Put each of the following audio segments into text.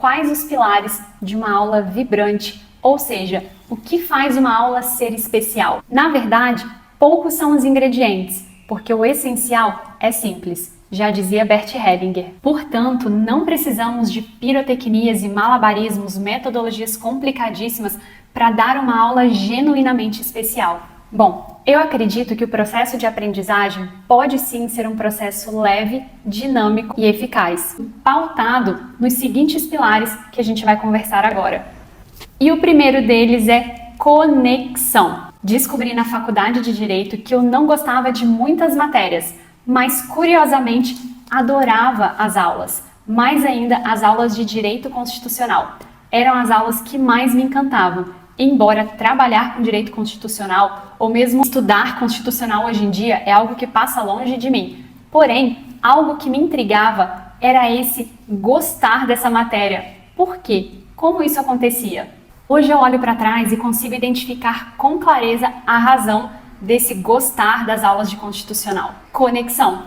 Quais os pilares de uma aula vibrante? Ou seja, o que faz uma aula ser especial? Na verdade, poucos são os ingredientes, porque o essencial é simples, já dizia Bert Hellinger. Portanto, não precisamos de pirotecnias e malabarismos, metodologias complicadíssimas para dar uma aula genuinamente especial. Bom, eu acredito que o processo de aprendizagem pode sim ser um processo leve, dinâmico e eficaz, pautado nos seguintes pilares que a gente vai conversar agora. E o primeiro deles é conexão. Descobri na faculdade de Direito que eu não gostava de muitas matérias, mas curiosamente adorava as aulas, mais ainda as aulas de Direito Constitucional. Eram as aulas que mais me encantavam. Embora trabalhar com direito constitucional ou mesmo estudar constitucional hoje em dia é algo que passa longe de mim. Porém, algo que me intrigava era esse gostar dessa matéria. Por quê? Como isso acontecia? Hoje eu olho para trás e consigo identificar com clareza a razão desse gostar das aulas de constitucional. Conexão.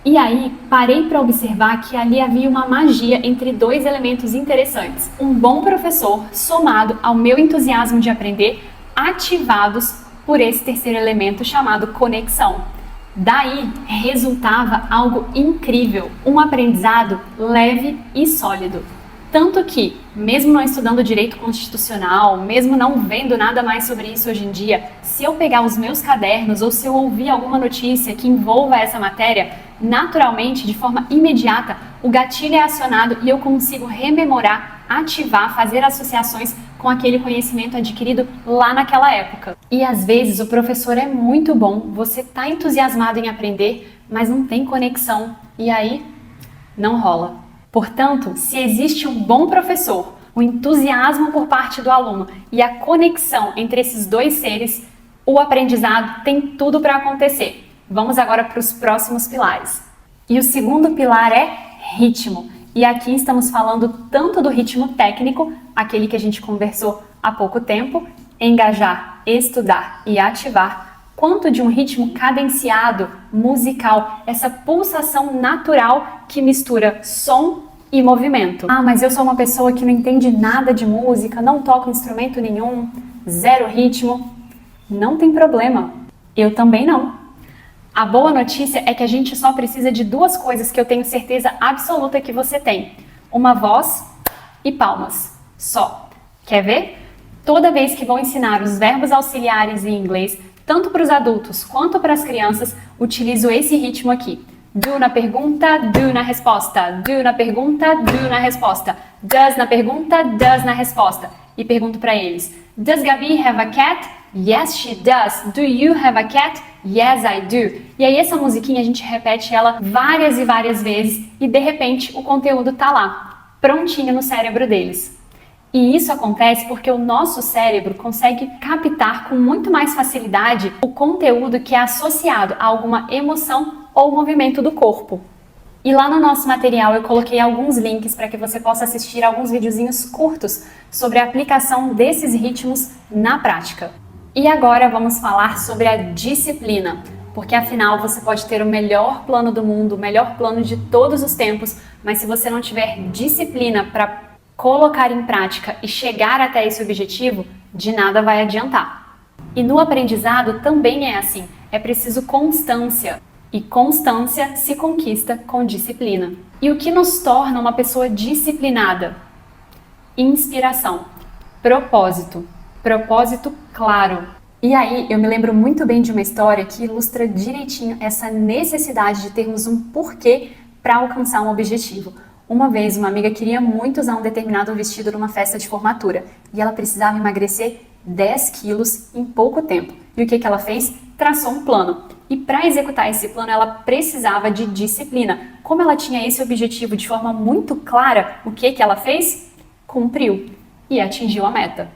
E aí, parei para observar que ali havia uma magia entre dois elementos interessantes. Um bom professor, somado ao meu entusiasmo de aprender, ativados por esse terceiro elemento chamado conexão. Daí, resultava algo incrível, um aprendizado leve e sólido. Tanto que, mesmo não estudando direito constitucional, mesmo não vendo nada mais sobre isso hoje em dia, se eu pegar os meus cadernos ou se eu ouvir alguma notícia que envolva essa matéria, naturalmente, de forma imediata, o gatilho é acionado e eu consigo rememorar, ativar, fazer associações com aquele conhecimento adquirido lá naquela época. E às vezes o professor é muito bom, você está entusiasmado em aprender, mas não tem conexão e aí não rola. Portanto, se existe um bom professor, o entusiasmo por parte do aluno e a conexão entre esses dois seres, o aprendizado tem tudo para acontecer. Vamos agora para os próximos pilares. E o segundo pilar é ritmo. E aqui estamos falando tanto do ritmo técnico, aquele que a gente conversou há pouco tempo, engajar, estudar e ativar, quanto de um ritmo cadenciado, musical, essa pulsação natural que mistura som e movimento. Ah, mas eu sou uma pessoa que não entende nada de música, não toco instrumento nenhum, zero ritmo. Não tem problema, eu também não. A boa notícia é que a gente só precisa de duas coisas que eu tenho certeza absoluta que você tem. Uma voz e palmas. Só. Quer ver? Toda vez que vou ensinar os verbos auxiliares em inglês, tanto para os adultos quanto para as crianças, utilizo esse ritmo aqui. Do na pergunta, do na resposta. Do na pergunta, do na resposta. Does na pergunta, does na resposta. E pergunto para eles. Does Gabi have a cat? Yes, she does. Do you have a cat? Yes, I do. E aí essa musiquinha a gente repete ela várias e várias vezes e de repente o conteúdo tá lá, prontinho no cérebro deles. E isso acontece porque o nosso cérebro consegue captar com muito mais facilidade o conteúdo que é associado a alguma emoção ou movimento do corpo. E lá no nosso material eu coloquei alguns links para que você possa assistir alguns videozinhos curtos sobre a aplicação desses ritmos na prática. E agora vamos falar sobre a disciplina, porque afinal você pode ter o melhor plano do mundo, o melhor plano de todos os tempos, mas se você não tiver disciplina para colocar em prática e chegar até esse objetivo, de nada vai adiantar. E no aprendizado também é assim, é preciso constância. E constância se conquista com disciplina. E o que nos torna uma pessoa disciplinada? Inspiração, propósito. Propósito claro. E aí, eu me lembro muito bem de uma história que ilustra direitinho essa necessidade de termos um porquê para alcançar um objetivo. Uma vez, uma amiga queria muito usar um determinado vestido numa festa de formatura e ela precisava emagrecer 10 quilos em pouco tempo. E o que ela fez? Traçou um plano. E para executar esse plano, ela precisava de disciplina. Como ela tinha esse objetivo de forma muito clara, o que ela fez? Cumpriu e atingiu a meta.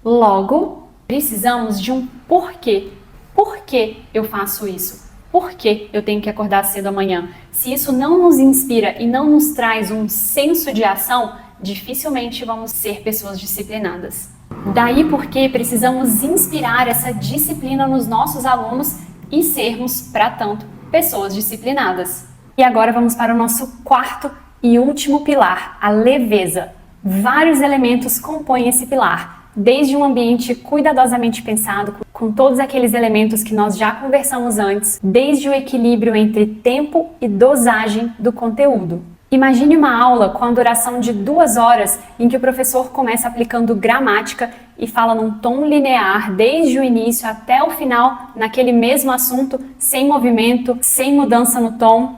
Logo, precisamos de um porquê. Por que eu faço isso? Por que eu tenho que acordar cedo amanhã? Se isso não nos inspira e não nos traz um senso de ação, dificilmente vamos ser pessoas disciplinadas. Daí porque precisamos inspirar essa disciplina nos nossos alunos e sermos, para tanto, pessoas disciplinadas. E agora vamos para o nosso quarto e último pilar, a leveza. Vários elementos compõem esse pilar, desde um ambiente cuidadosamente pensado, com todos aqueles elementos que nós já conversamos antes, desde o equilíbrio entre tempo e dosagem do conteúdo. Imagine uma aula com a duração de 2 horas em que o professor começa aplicando gramática e fala num tom linear desde o início até o final naquele mesmo assunto, sem movimento, sem mudança no tom.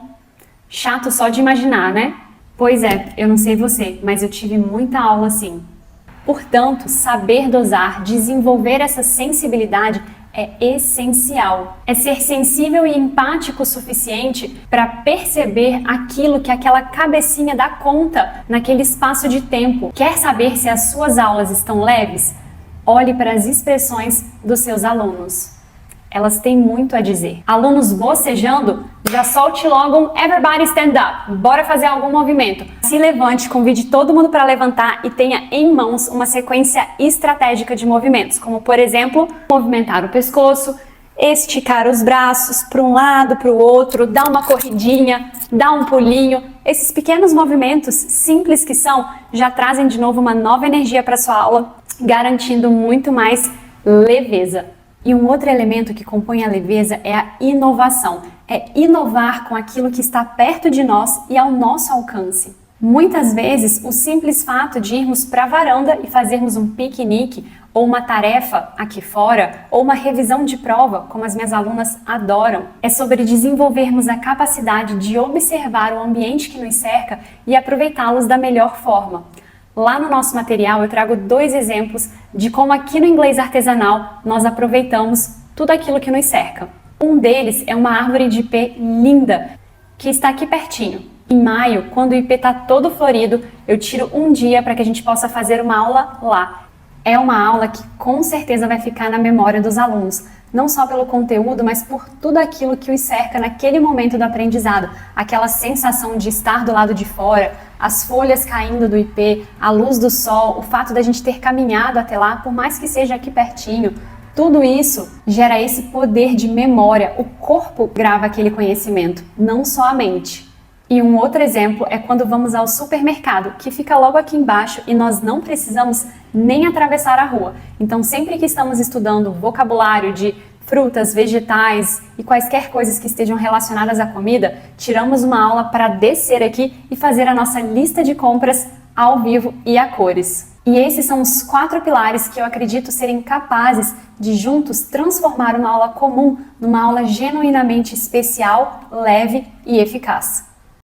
Chato só de imaginar, né? Pois é, eu não sei você, mas eu tive muita aula assim. Portanto, saber dosar, desenvolver essa sensibilidade é essencial. É ser sensível e empático o suficiente para perceber aquilo que aquela cabecinha dá conta naquele espaço de tempo. Quer saber se as suas aulas estão leves? Olhe para as expressões dos seus alunos. Elas têm muito a dizer. Alunos bocejando, já solte logo um everybody stand up. Bora fazer algum movimento. Se levante, convide todo mundo para levantar e tenha em mãos uma sequência estratégica de movimentos, como por exemplo, movimentar o pescoço, esticar os braços para um lado, para o outro, dar uma corridinha, dar um pulinho. Esses pequenos movimentos, simples que são, já trazem de novo uma nova energia para sua aula, garantindo muito mais leveza. E um outro elemento que compõe a leveza é a inovação. É inovar com aquilo que está perto de nós e ao nosso alcance. Muitas vezes, o simples fato de irmos para a varanda e fazermos um piquenique, ou uma tarefa aqui fora, ou uma revisão de prova, como as minhas alunas adoram, é sobre desenvolvermos a capacidade de observar o ambiente que nos cerca e aproveitá-los da melhor forma. Lá no nosso material eu trago 2 exemplos de como aqui no Inglês Artesanal nós aproveitamos tudo aquilo que nos cerca. Um deles é uma árvore de ipê linda, que está aqui pertinho. Em maio, quando o ipê está todo florido, eu tiro um dia para que a gente possa fazer uma aula lá. É uma aula que com certeza vai ficar na memória dos alunos, não só pelo conteúdo, mas por tudo aquilo que os cerca naquele momento do aprendizado. Aquela sensação de estar do lado de fora, as folhas caindo do ipê, a luz do sol, o fato da gente ter caminhado até lá, por mais que seja aqui pertinho. Tudo isso gera esse poder de memória. O corpo grava aquele conhecimento, não só a mente. E um outro exemplo é quando vamos ao supermercado, que fica logo aqui embaixo e nós não precisamos nem atravessar a rua. Então, sempre que estamos estudando vocabulário de frutas, vegetais e quaisquer coisas que estejam relacionadas à comida, tiramos uma aula para descer aqui e fazer a nossa lista de compras ao vivo e a cores. E esses são os 4 pilares que eu acredito serem capazes de juntos transformar uma aula comum numa aula genuinamente especial, leve e eficaz.